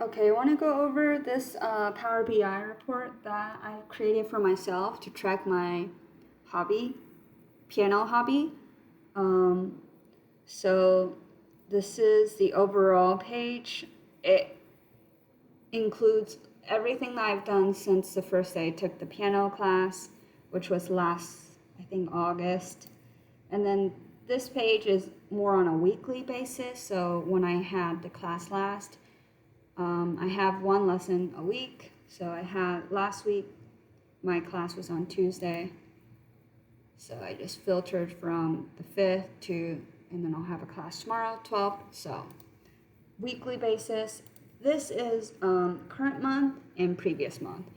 Okay, I want to go over this Power BI report that I created for myself to track my hobby, piano hobby. Um, so this is the overall page. It includes everything that I've done since the first day I took the piano class, which was last, I think, August. And then this page is more on a weekly basis. So when I had the class last, I have one lesson a week. So I had last week, my class was on Tuesday. So I just filtered from the 5th to, and then I'll have a class tomorrow, 12th. So weekly basis. This is current month and previous month.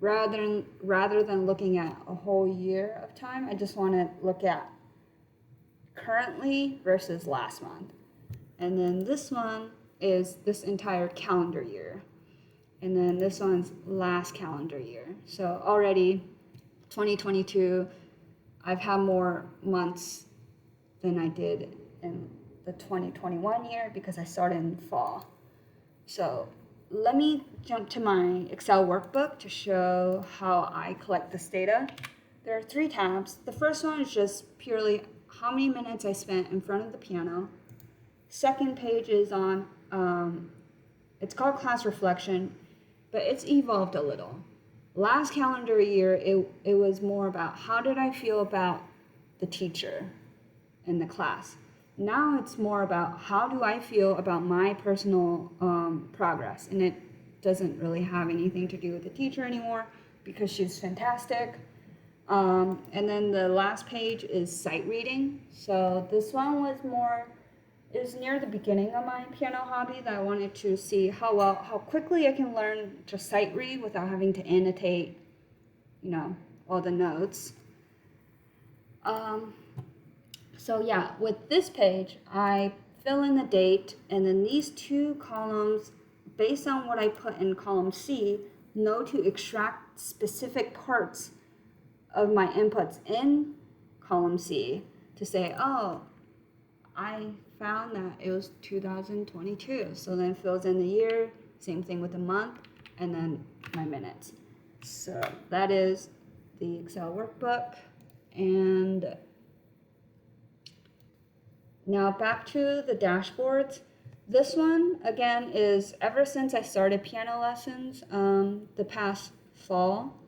Rather than looking at a whole year of time, I just want to look at currently versus last month. And then this one is this entire calendar year. And then this one's last calendar year. So already 2022, I've had more months than I did in the 2021 year because I started in fall. So let me jump to my Excel workbook to show how I collect this data. There are 3 tabs. The first one is just purely how many minutes I spent in front of the piano. Second page is on, it's called class reflection, but it's evolved a little. Last calendar year, it was more about how did I feel about the teacher in the class. Now it's more about how do I feel about my personal progress. And it doesn't really have anything to do with the teacher anymore because she's fantastic. And then the last page is sight reading. So this one was more, it was near the beginning of my piano hobby that I wanted to see how quickly I can learn to sight read without having to annotate, all the notes. So yeah, with this page, I fill in the date, and then these 2 columns, based on what I put in column C, know to extract specific parts of my inputs in column C to say, oh, I found that it was 2022. So then it fills in the year, same thing with the month, and then my minutes. So that is the Excel workbook. And now back to the dashboards. This one, again, is ever since I started piano lessons the past fall.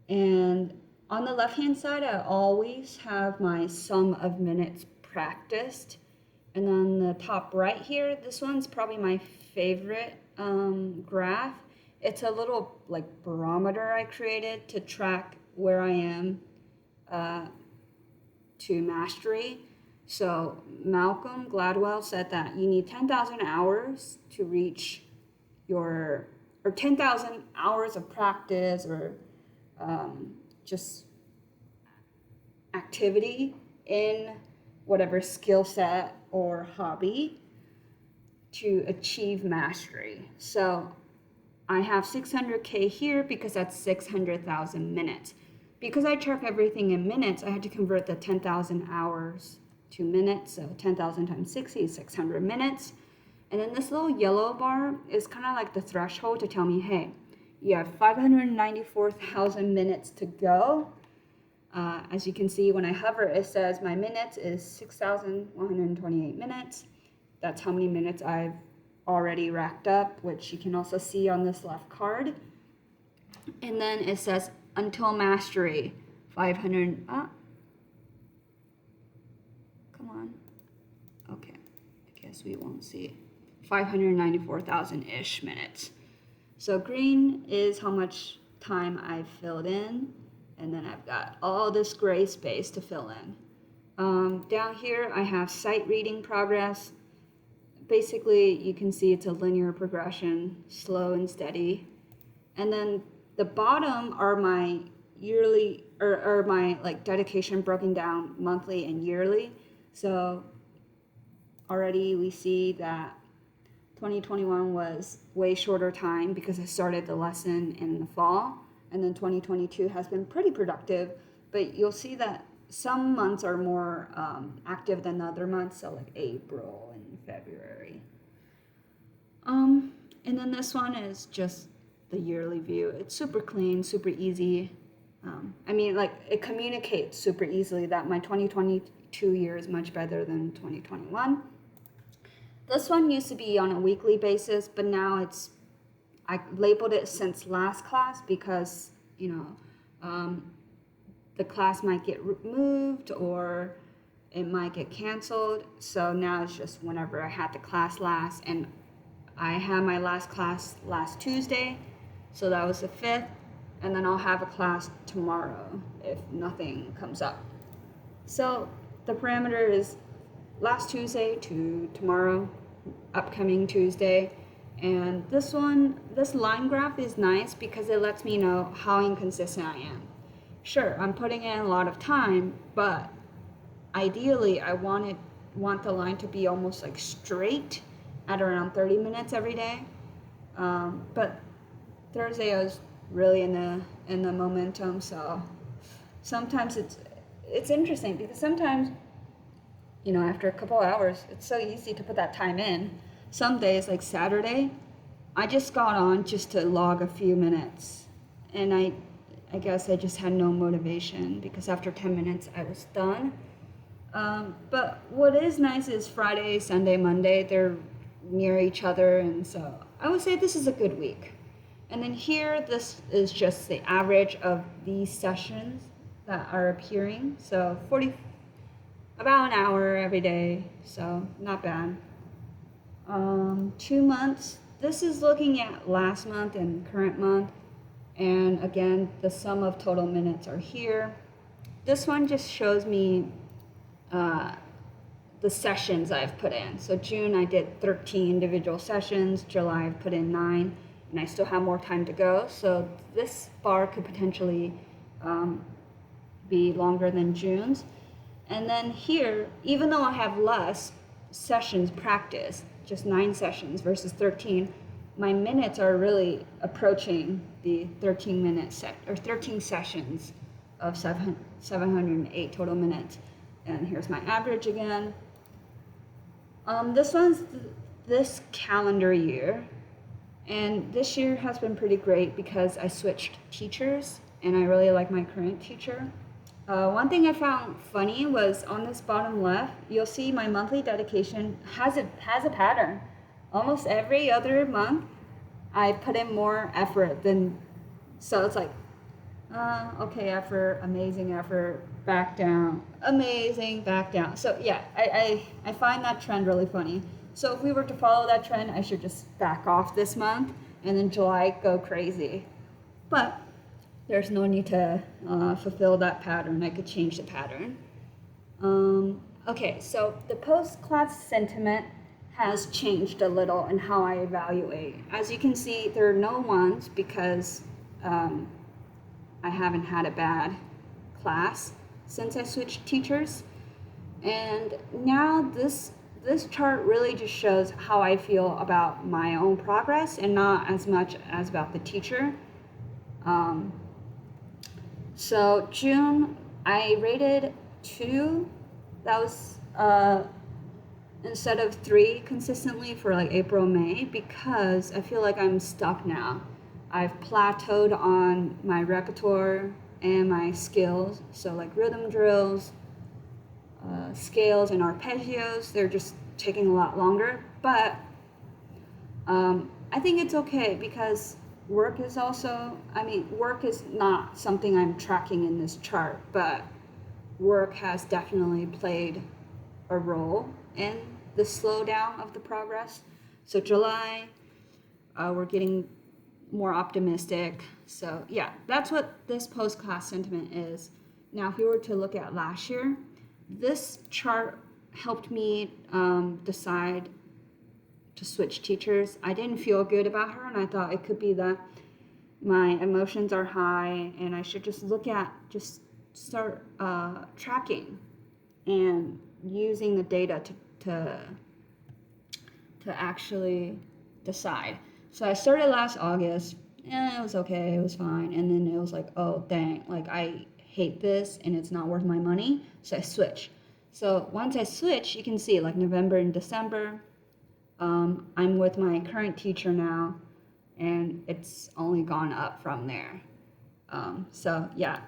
And on the left-hand side, I always have my sum of minutes practiced. And on the top right here, this one's probably my favorite graph. It's a little barometer I created to track where I am to mastery. So Malcolm Gladwell said that you need 10,000 hours to reach or 10,000 hours of practice or just activity in whatever skill set or hobby to achieve mastery. So I have 600K here because that's 600,000 minutes. Because I track everything in minutes, I had to convert the 10,000 hours to minutes. So 10,000 times 60 is 600 minutes. And then this little yellow bar is kind of like the threshold to tell me, hey, you have 594,000 minutes to go. As you can see, when I hover, it says my minutes is 6,128 minutes. That's how many minutes I've already racked up, which you can also see on this left card. And then it says until mastery, 500. Come on. Okay, I guess we won't see it. 594,000-ish minutes. So green is how much time I've filled in, and then I've got all this gray space to fill in. Down here, I have sight reading progress. Basically, you can see it's a linear progression, slow and steady. And then the bottom are my yearly, or my dedication broken down monthly and yearly. So already we see that 2021 was way shorter time because I started the lesson in the fall, and then 2022 has been pretty productive, but you'll see that some months are more active than other months, so like April and February. And And then this one is just the yearly view. It's super clean, super easy. Like it communicates super easily that my 2022 year is much better than 2021. This one used to be on a weekly basis, but now I labeled it since last class because, the class might get moved or it might get canceled. So now it's just whenever I had the class last, and I had my last class last Tuesday, so that was the 5th, and then I'll have a class tomorrow if nothing comes up. So the parameter is last Tuesday to tomorrow, upcoming Tuesday. And this line graph is nice because it lets me know how inconsistent I am. Sure, I'm putting in a lot of time, but ideally I want the line to be almost like straight at around 30 minutes every day. But Thursday I was really in the momentum, so sometimes it's interesting because sometimes, after a couple hours, it's so easy to put that time in. Some days, like Saturday, I just got on just to log a few minutes, and I guess I just had no motivation because after 10 minutes I was done. But what is nice is Friday, Sunday, Monday, they're near each other, and so I would say this is a good week. And then here, this is just the average of these sessions that are appearing. So about an hour every day, so not bad. 2 months, this is looking at last month and current month. And again, the sum of total minutes are here. This one just shows me the sessions I've put in. So June I did 13 individual sessions, July I've put in 9, and I still have more time to go. So this bar could potentially be longer than June's. And then here, even though I have less sessions practice, just 9 sessions versus 13, my minutes are really approaching the 13 sessions of 708 total minutes. And here's my average again. This one's this calendar year, and this year has been pretty great because I switched teachers and I really like my current teacher. One thing I found funny was on this bottom left, you'll see my monthly dedication has a pattern. Almost every other month, I put in more effort so it's like, okay, effort, amazing effort, back down, amazing, back down. So yeah, I find that trend really funny. So if we were to follow that trend, I should just back off this month and then July go crazy. But there's no need to fulfill that pattern. I could change the pattern. Okay, so the post-class sentiment has changed a little in how I evaluate. As you can see, there are no ones because I haven't had a bad class since I switched teachers. And now this chart really just shows how I feel about my own progress and not as much as about the teacher. So June, I rated 2. That was instead of 3 consistently for like April, May, because I feel like I'm stuck now. I've plateaued on my repertoire and my skills. So like rhythm drills, scales and arpeggios, they're just taking a lot longer. But I think it's okay because work is not something I'm tracking in this chart, but work has definitely played a role in the slowdown of the progress. So July, we're getting more optimistic. So yeah, that's what this post-class sentiment is. Now, if we were to look at last year, this chart helped me decide to switch teachers. I didn't feel good about her, and I thought it could be that my emotions are high, and I should just start tracking and using the data to actually decide. So I started last August, and it was okay, it was fine, and then it was like, oh dang, like I hate this and it's not worth my money, so I switched. So once I switch, you can see like November and December, I'm with my current teacher now, and it's only gone up from there. So yeah,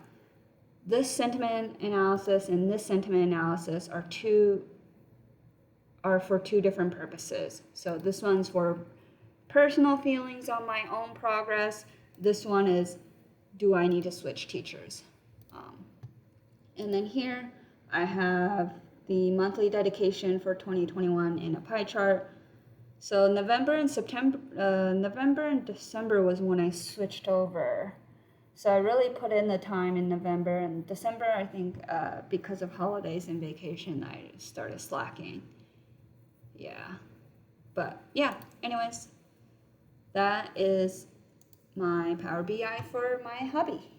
this sentiment analysis and this sentiment analysis are for two different purposes. So this one's for personal feelings on my own progress. This one is, do I need to switch teachers? And then here I have the monthly dedication for 2021 in a pie chart. So November and December was when I switched over. So I really put in the time in November and December. I think because of holidays and vacation, I started slacking. Yeah, but yeah. Anyways, that is my Power BI for my hobby.